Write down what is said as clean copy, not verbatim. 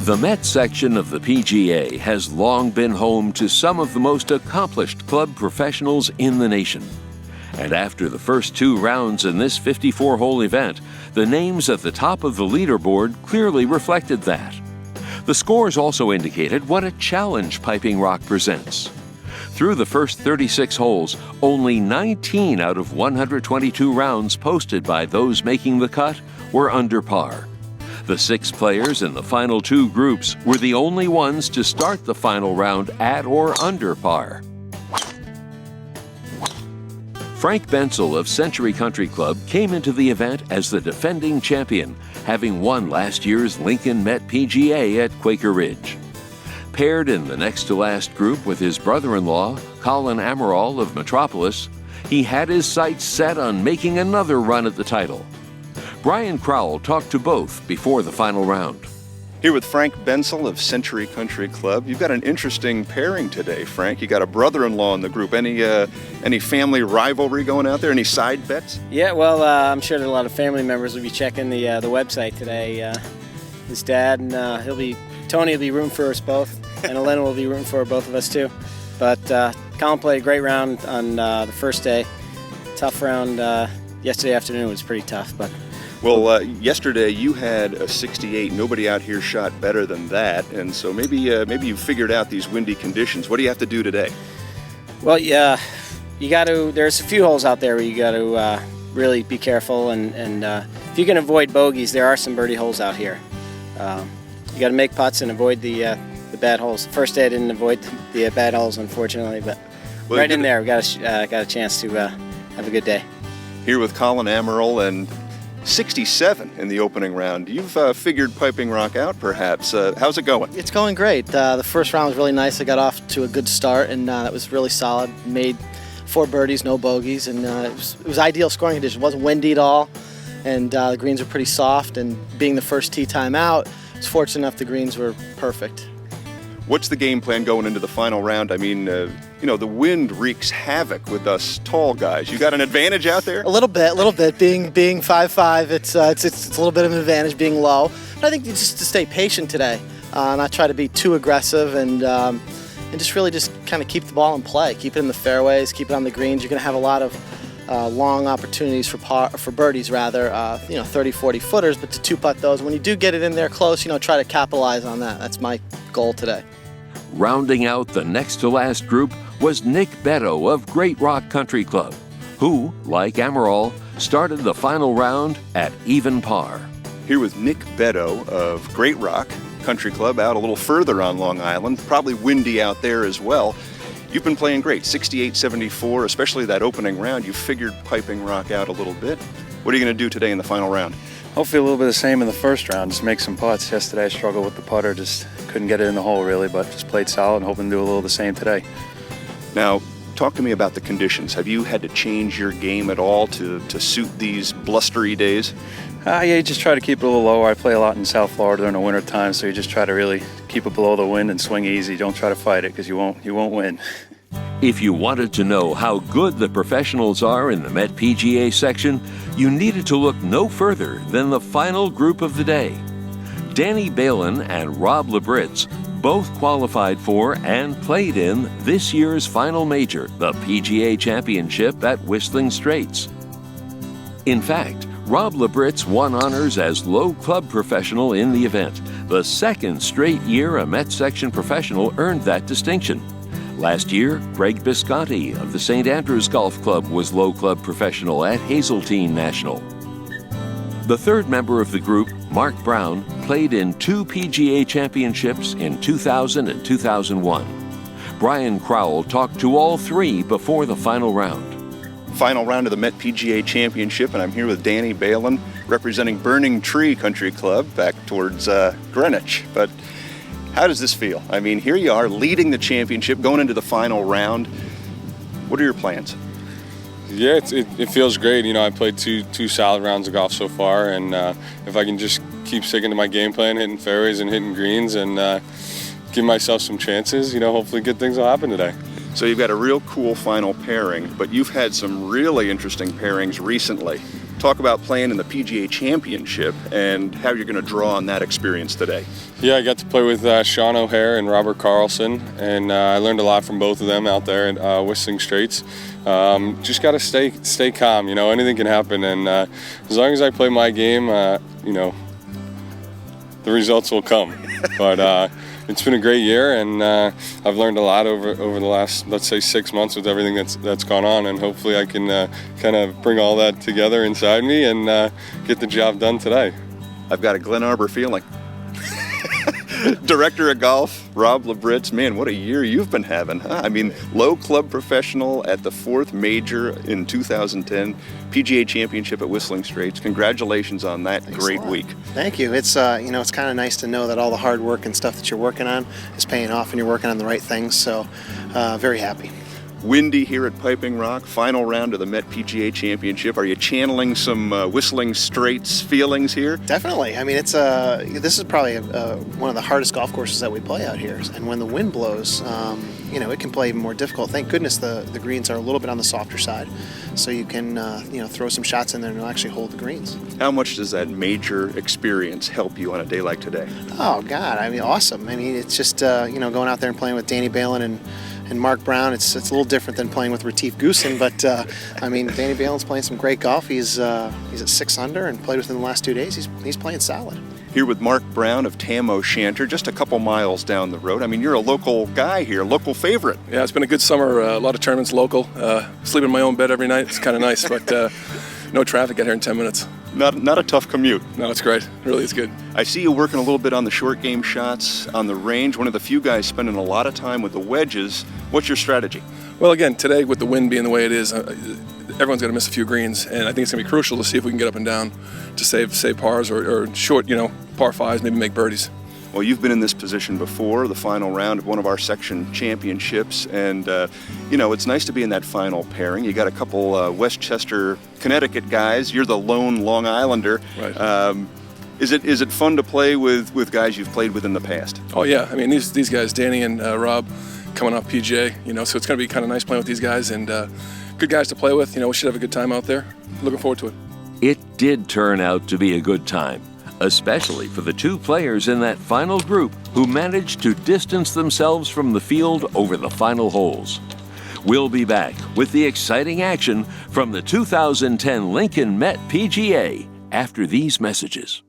The Met section of the PGA has long been home to some of the most accomplished club professionals in the nation. And after the first two rounds in this 54-hole event, the names at the top of the leaderboard clearly reflected that. The scores also indicated what a challenge Piping Rock presents. Through the first 36 holes, only 19 out of 122 rounds posted by those making the cut were under par. The 6 players in the final 2 groups were the only ones to start the final round at or under par. Frank Bensel of Century Country Club came into the event as the defending champion, having won last year's Lincoln Met PGA at Quaker Ridge. Paired in the next-to-last group with his brother-in-law, Colin Amaral of Metropolis, he had his sights set on making another run at the title. Brian Crowell talked to both before the final round. Here with Frank Bensel of Century Country Club. You've got an interesting pairing today, Frank. You got a brother-in-law in the group. Any family rivalry going out there? Any side bets? Yeah, well, I'm sure that a lot of family members will be checking the website today. His dad and Tony will be rooting for us both, and Elena will be rooting for both of us too. But Colin played a great round on the first day. Tough round yesterday afternoon was pretty tough, but. Well, yesterday you had a 68. Nobody out here shot better than that, and so maybe you figured out these windy conditions. What do you have to do today? Well, yeah, you got to. There's a few holes out there where you got to really be careful, and if you can avoid bogeys, there are some birdie holes out here. You got to make putts and avoid the bad holes. The first day I didn't avoid the bad holes, unfortunately, but well, right in there we got a chance to have a good day. Here with Colin Amaral and 67 in the opening round. You've figured Piping Rock out, perhaps. How's it going? It's going great. The first round was really nice. I got off to a good start, and that was really solid. Made 4 birdies, no bogeys, and it was ideal scoring condition. It wasn't windy at all, and the greens were pretty soft, and being the first tee time out, I was fortunate enough the greens were perfect. What's the game plan going into the final round? I mean, the wind wreaks havoc with us tall guys. You got an advantage out there? A little bit. Being 5'5", it's a little bit of an advantage being low. But I think just to stay patient today, not try to be too aggressive, and just really just kind of keep the ball in play, keep it in the fairways, keep it on the greens. You're going to have a lot of long opportunities for birdies, rather, 30, 40 footers, but to 2-putt those. When you do get it in there close, try to capitalize on that. That's my goal today. Rounding out the next-to-last group was Nick Beto of Great Rock Country Club, who, like Amaral, started the final round at even par. Here with Nick Beto of Great Rock Country Club, out a little further on Long Island, probably windy out there as well. You've been playing great, 68-74, especially that opening round. You figured Piping Rock out a little bit. What are you going to do today in the final round? Hopefully a little bit of the same in the first round, just make some putts. Yesterday I struggled with the putter, just couldn't get it in the hole really, but just played solid and hoping to do a little the same today. Now, talk to me about the conditions. Have you had to change your game at all to suit these blustery days? Yeah, you just try to keep it a little lower. I play a lot in South Florida during the winter time, so you just try to really keep it below the wind and swing easy. Don't try to fight it because you won't win. If you wanted to know how good the professionals are in the Met PGA section, you needed to look no further than the final group of the day. Danny Balin and Rob Labritz both qualified for and played in this year's final major, the PGA Championship at Whistling Straits. In fact, Rob Labritz won honors as low club professional in the event, the second straight year a Met section professional earned that distinction. Last year, Greg Bisconti of the St. Andrews Golf Club was low club professional at Hazeltine National. The third member of the group, Mark Brown, played in 2 PGA championships in 2000 and 2001. Brian Crowell talked to all 3 before the final round. Final round of the Met PGA Championship, and I'm here with Danny Balin, representing Burning Tree Country Club back towards Greenwich. But how does this feel? I mean, here you are leading the championship, going into the final round. What are your plans? Yeah, it feels great. I played two solid rounds of golf so far, and if I can just keep sticking to my game plan, hitting fairways and hitting greens, and give myself some chances, hopefully good things will happen today. So you've got a real cool final pairing, but you've had some really interesting pairings recently. Talk about playing in the PGA Championship and how you're going to draw on that experience today. Yeah, I got to play with Sean O'Hare and Robert Carlson, and I learned a lot from both of them out there at Whistling Straits. Just got to stay calm. Anything can happen, and as long as I play my game, the results will come. But it's been a great year, and I've learned a lot over the last, let's say, 6 months with everything that's gone on, and hopefully I can kind of bring all that together inside me and get the job done today. I've got a Glen Arbor feeling. Director of Golf, Rob Labritz, man, what a year you've been having, huh? I mean, low club professional at the 4th major in 2010, PGA Championship at Whistling Straits. Congratulations on that. Thanks great week. Thank you. It's it's kind of nice to know that all the hard work and stuff that you're working on is paying off and you're working on the right things, so very happy. Windy here at Piping Rock, final round of the Met PGA Championship. Are you channeling some Whistling Straits feelings here? Definitely. I mean, this is probably one of the hardest golf courses that we play out here. And when the wind blows, it can play even more difficult. Thank goodness the greens are a little bit on the softer side, so you can throw some shots in there and it'll actually hold the greens. How much does that major experience help you on a day like today? Oh God, I mean, awesome. I mean, it's just going out there and playing with Danny Balin and Mark Brown. It's a little different than playing with Retief Goosen, but Danny Balin's playing some great golf. He's at 6 under and played within the last 2 days. He's playing solid. Here with Mark Brown of Tam O'Shanter, just a couple miles down the road. I mean, you're a local guy here, local favorite. Yeah, it's been a good summer. A lot of tournaments local. Sleep in my own bed every night. It's kind of nice, but no traffic out here in 10 minutes. Not a tough commute. No, it's great. It really is good. I see you working a little bit on the short game shots on the range. One of the few guys spending a lot of time with the wedges. What's your strategy? Well, again, today with the wind being the way it is, everyone's going to miss a few greens, and I think it's going to be crucial to see if we can get up and down to save pars or short, par fives, maybe make birdies. Well, you've been in this position before, the final round of one of our section championships, and it's nice to be in that final pairing. You got a couple Westchester, Connecticut guys. You're the lone Long Islander. Right. Is it fun to play with guys you've played with in the past? Oh yeah, I mean these guys, Danny and Rob, coming off PGA, so it's going to be kind of nice playing with these guys and good guys to play with. We should have a good time out there. Looking forward to it. It did turn out to be a good time, especially for the 2 players in that final group who managed to distance themselves from the field over the final holes. We'll be back with the exciting action from the 2010 Lincoln Met PGA after these messages.